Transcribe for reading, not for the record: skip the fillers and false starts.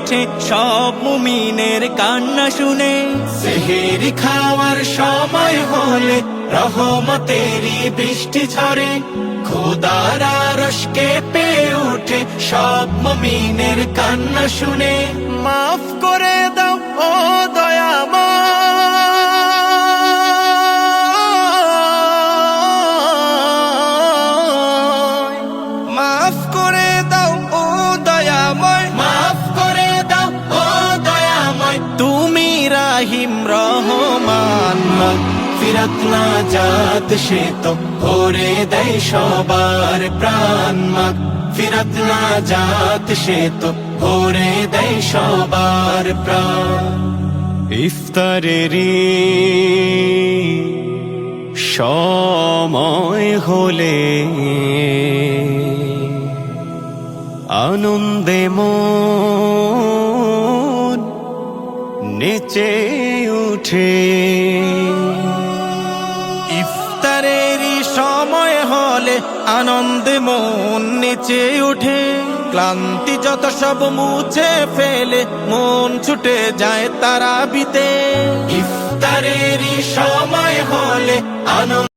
ওঠে সব মুমিনের কান্না শুনে। সেহেরি খাওয়ার সময় হলে রহমতেরই বৃষ্টি ঝরে, খোদার আরশ কেঁপে ওঠে সব মুমিনের কান্না শুনে। মাফ করে দাও ও দয়াময়, মাফ করে দাও ও দয়াময়, মাফ করে দাও ও দয়াময়, তুমি রাহিম রহমান। ফিরাত না জাত সে তো ভরে দেয় সবার প্রাণ, ফিরাত না জাত সে তো ভরে দেয় সবার প্রাণ। ইফতারেরই সময় হলে আনন্দে মন নেচে উঠে। ইফতারেরই সময় হলে আনন্দে মন নেচে উঠে, ক্লান্তি যত সব মুছে ফেলে মন ছুটে যায় তারাবিতে। ইফতারেরই সময় হলে আনন্দ